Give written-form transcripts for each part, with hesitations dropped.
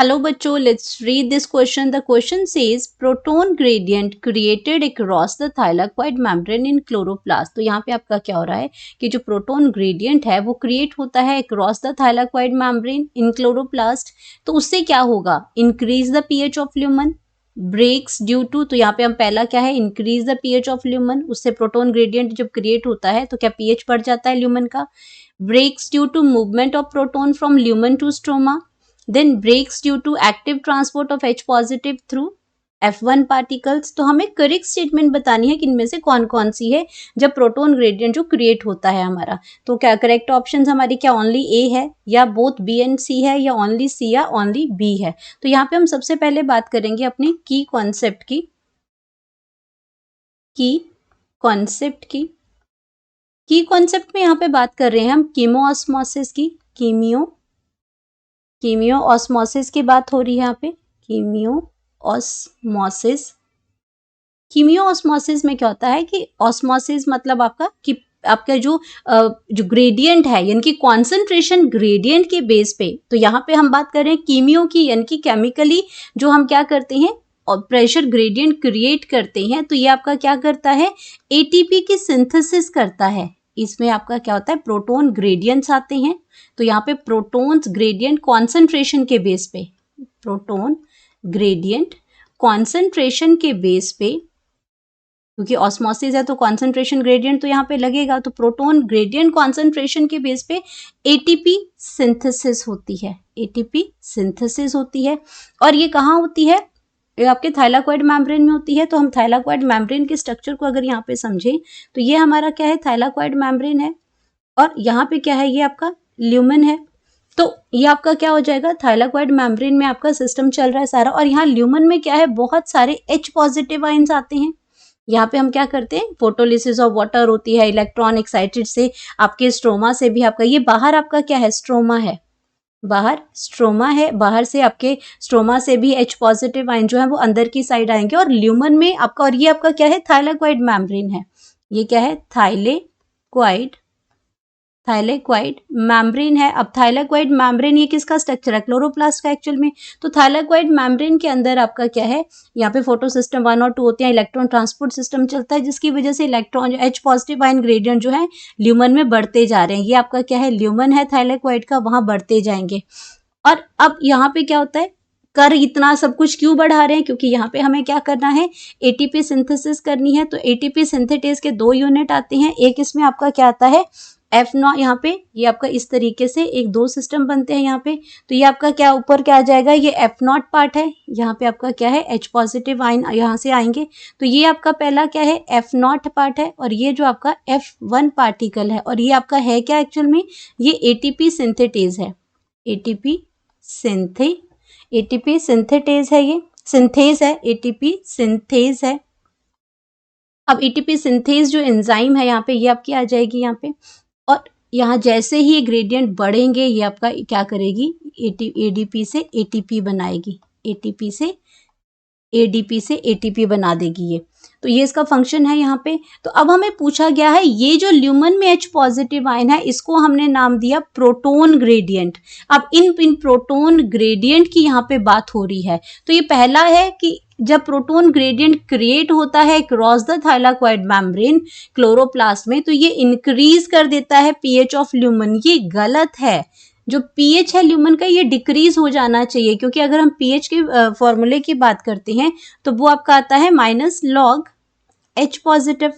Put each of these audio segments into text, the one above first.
Hello बच्चों, let's read this question. The question says proton gradient created across the thylakoid membrane in chloroplast. तो यहाँ पे आपका क्या हो रहा है कि जो प्रोटॉन ग्रेडियंट है वो क्रिएट होता है across the thylakoid membrane in chloroplast. तो उससे क्या होगा? Increase the pH of lumen, breaks due to. तो यहाँ पे हम पहला क्या है, increase the pH of lumen. उससे प्रोटॉन ग्रेडियंट जब क्रिएट होता है तो क्या पीएच बढ़ जाता है ल्यूमन का. Breaks due to movement of proton from lumen to stroma. then breaks due to active transport of H positive through F1 particles. तो हमें करेक्ट स्टेटमेंट बतानी है कि इनमें से कौन कौन सी है जब प्रोटॉन ग्रेडियंट जो क्रिएट होता है हमारा. तो क्या करेक्ट ऑप्शंस हमारी क्या ओनली ए है या बोथ बी एंड सी है या ओनली सी या ओनली बी है. तो यहाँ पे हम सबसे पहले बात करेंगे अपने की कॉन्सेप्ट की. की कॉन्सेप्ट में यहाँ पे बात कर रहे हैं हम कीमोऑस्मोसिस की. कीमियो ऑस्मोसिस की बात हो रही है यहाँ पे. कीमियो ऑस्मोसिस में क्या होता है कि ऑस्मोसिस मतलब आपका कि आपका जो ग्रेडियंट है यानी कि कॉन्सेंट्रेशन ग्रेडियंट के बेस पे. तो यहाँ पे हम बात कर रहे हैं कीमियो की यानी कि केमिकली जो हम क्या करते हैं और प्रेशर ग्रेडियंट क्रिएट करते हैं. तो ये आपका क्या करता है, एटीपी की सिंथेसिस करता है. इसमें आपका क्या होता है, प्रोटॉन ग्रेडियंट्स आते हैं. तो यहाँ पे प्रोटॉन्स ग्रेडियंट कॉन्सेंट्रेशन के बेस पे, प्रोटॉन ग्रेडियंट कॉन्सेंट्रेशन के बेस पे, क्योंकि ऑस्मोसिस है तो कॉन्सेंट्रेशन ग्रेडियंट तो यहाँ पे लगेगा. तो प्रोटॉन ग्रेडियंट कॉन्सेंट्रेशन के बेस पे एटीपी सिंथेसिस होती है. एटीपी सिंथेसिस होती है और ये कहाँ होती है, ये आपके थाइलाकोइड मेम्ब्रेन में होती है. तो हम थाइलाकोइड मेम्ब्रेन के स्ट्रक्चर को अगर यहाँ पे समझें तो ये हमारा क्या है, थाइलाकोइड मेम्ब्रेन है और यहाँ पे क्या है, ये आपका ल्यूमन है. तो ये आपका क्या हो जाएगा, थाइलाकोइड मेम्ब्रेन में आपका सिस्टम चल रहा है सारा. और यहाँ ल्यूमन में क्या है, बहुत सारे H पॉजिटिव आयंस आते हैं. यहाँ पे हम क्या करते हैं, फोटोलिसिस ऑफ वाटर होती है, इलेक्ट्रॉन एक्साइटेड से आपके स्ट्रोमा से भी आपका, ये बाहर आपका क्या है, स्ट्रोमा है. बाहर स्ट्रोमा है, बाहर से आपके स्ट्रोमा से भी H पॉजिटिव आयन जो है वो अंदर की साइड आएंगे और ल्यूमन में आपका, और ये आपका क्या है, थाइलाकोइड मेम्ब्रेन है. ये क्या है, थाइलेक्वाइड मेम्ब्रेन है. अब थाइलेक्वाइड मेम्ब्रेन ये किसका स्ट्रक्चर है, क्लोरोप्लास्ट का एक्चुअल में. तो थाइलेक्वाइड मेम्ब्रेन के अंदर आपका क्या है, यहाँ पे फोटो सिस्टम 1 और 2 होते हैं, इलेक्ट्रॉन ट्रांसपोर्ट सिस्टम चलता है जिसकी वजह से electron H positive ion gradient जो है ल्यूमन में बढ़ते जा रहे हैं. ये आपका क्या है, ल्यूमन है थाइलेक्वाइड का, वहां बढ़ते जाएंगे. और अब यहाँ पे क्या होता है, कर इतना सब कुछ क्यों बढ़ा रहे हैं, क्योंकि यहाँ पे हमें क्या करना है, एटीपी सिंथेसिस करनी है. तो एटीपी सिंथेटेज के 2 यूनिट आते हैं. एक इसमें आपका क्या आता है, F0. यहाँ पे ये आपका इस तरीके से एक 2 सिस्टम बनते हैं यहाँ पे. तो ये आपका क्या ऊपर क्या आ जाएगा, ये F0 पार्ट है. यहाँ पे आपका क्या है, H पॉजिटिव आयन यहाँ से आएंगे. तो ये आपका पहला क्या है, F0 पार्ट है. और ये जो आपका F1 पार्टिकल है, और ये आपका है क्या एक्चुअल में, ये एटीपी सिंथेटेज है. एटीपी सिंथेटेज है, ये सिंथेज है, एटीपी सिंथेज है. अब एटीपी सिंथेज जो एंजाइम है यहाँ पे, ये आपकी आ जाएगी यहाँ पे. और यहाँ जैसे ही ग्रेडियंट बढ़ेंगे ये आपका क्या करेगी, एडीपी से एटीपी बनाएगी, एटीपी से एटीपी बना देगी ये. तो ये इसका फंक्शन है यहाँ पे. तो अब हमें पूछा गया है, ये जो ल्यूमन में H पॉजिटिव आयन है इसको हमने नाम दिया प्रोटॉन ग्रेडियंट. अब इन प्रोटॉन ग्रेडियंट की यहाँ पे बात हो रही है. तो ये पहला है कि जब प्रोटॉन ग्रेडियंट क्रिएट होता है cross the thylakoid membrane chloroplast में, तो ये इंक्रीज कर देता है पीएच ऑफ ल्यूमन. ये गलत है. जो पीएच है ल्यूमन का ये डिक्रीज हो जाना चाहिए, क्योंकि अगर हम पीएच के फॉर्मूले की बात करते हैं तो वो आपका आता है -log H पॉजिटिव.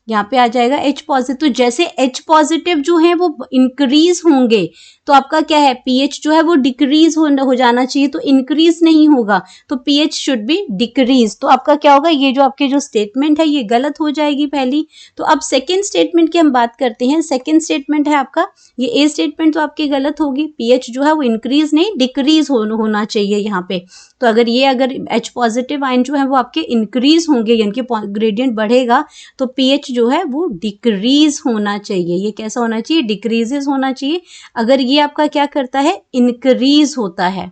यहाँ पे आ जाएगा H पॉजिटिव. तो जैसे H पॉजिटिव जो है वो इंक्रीज होंगे तो आपका क्या है, पीएच जो है वो डिक्रीज हो जाना चाहिए, तो इंक्रीज नहीं होगा. तो पीएच शुड बी डिक्रीज. तो आपका क्या होगा, ये जो आपके जो स्टेटमेंट है ये गलत हो जाएगी पहली. तो अब सेकेंड स्टेटमेंट की हम बात करते हैं. सेकेंड स्टेटमेंट है आपका, ये ए स्टेटमेंट तो आपकी गलत होगी. पीएच जो है वो इंक्रीज नहीं डिक्रीज होना चाहिए यहाँ पे. तो अगर H पॉजिटिव आयन जो है वो आपके इंक्रीज होंगे यानी कि ग्रेडियंट बढ़ेगा, तो पीएच जो है वो डिक्रीज होना चाहिए. ये कैसा होना चाहिए, डिक्रीजेस होना चाहिए. अगर ये आपका क्या करता है, इंक्रीज होता है.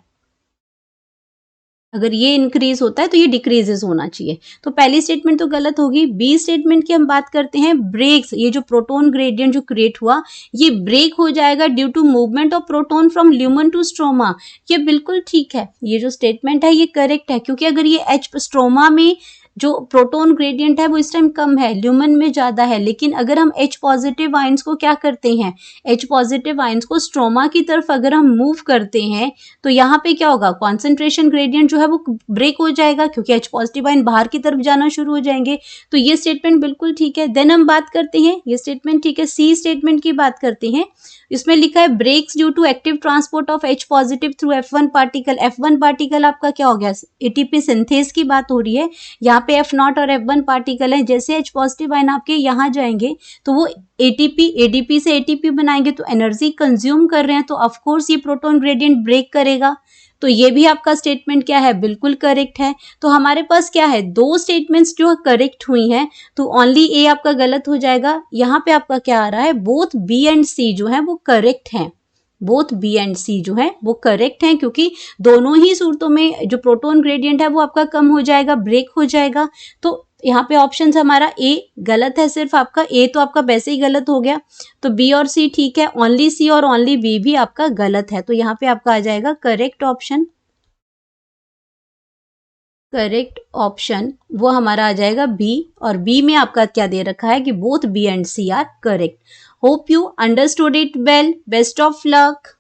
अगर ये इंक्रीज होता है तो ये डिक्रीजेस होना चाहिए। तो पहली स्टेटमेंट तो गलत होगी। बी स्टेटमेंट की हम बात करते हैं, ब्रेक्स, ये जो प्रोटॉन ग्रेडियंट जो क्रिएट हुआ ये ब्रेक हो जाएगा due to movement of proton from lumen to stroma. ये बिल्कुल ठीक है, ये जो स्टेटमेंट है ये करेक्ट है, क्योंकि अगर ये एच स्ट्रोमा में जो प्रोटॉन ग्रेडियंट है वो इस टाइम कम है, ल्यूमन में ज्यादा है, लेकिन अगर हम H पॉजिटिव आयंस को क्या करते हैं, H पॉजिटिव आयंस को स्ट्रोमा की तरफ अगर हम मूव करते हैं तो यहाँ पे क्या होगा, कॉन्सेंट्रेशन ग्रेडियंट जो है वो ब्रेक हो जाएगा, क्योंकि H पॉजिटिव आयन बाहर की तरफ जाना शुरू हो जाएंगे। तो ये स्टेटमेंट बिल्कुल ठीक है। देन हम बात करते हैं, ये स्टेटमेंट ठीक है। सी स्टेटमेंट की बात करते हैं, इसमें लिखा है breaks due to active transport of H positive through F1 particle. F1 particle आपका क्या हो गया, एटीपी सिंथेस की बात हो रही है। यहाँ पे F0 और F1 पार्टिकल है, जैसे H पॉजिटिव आयन आपके यहाँ जाएंगे तो वो एटीपी, एडीपी से एटीपी बनाएंगे तो एनर्जी कंज्यूम कर रहे हैं, तो ऑफकोर्स ये प्रोटॉन ग्रेडियंट ब्रेक करेगा। तो ये भी आपका स्टेटमेंट क्या है, बिल्कुल करेक्ट है। तो हमारे पास क्या है, दो स्टेटमेंट्स जो करेक्ट हुई हैं, तो ओनली ए आपका गलत हो जाएगा। यहाँ पे आपका क्या आ रहा है, बोथ बी एंड सी जो है वो करेक्ट हैं, बोथ बी एंड सी जो है वो करेक्ट हैं, क्योंकि दोनों ही सूरतों में जो प्रोटॉन ग्रेडियंट है वो आपका कम हो जाएगा, ब्रेक हो जाएगा। तो यहाँ पे ऑप्शन हमारा ए गलत है, सिर्फ आपका ए तो आपका वैसे ही गलत हो गया। तो बी और सी ठीक है, ओनली सी और ओनली बी भी आपका गलत है। तो यहाँ पे आपका आ जाएगा करेक्ट ऑप्शन, करेक्ट ऑप्शन वो हमारा आ जाएगा बी। और बी में आपका क्या दे रखा है कि both B and C are correct. Hope you understood it well. Best of luck.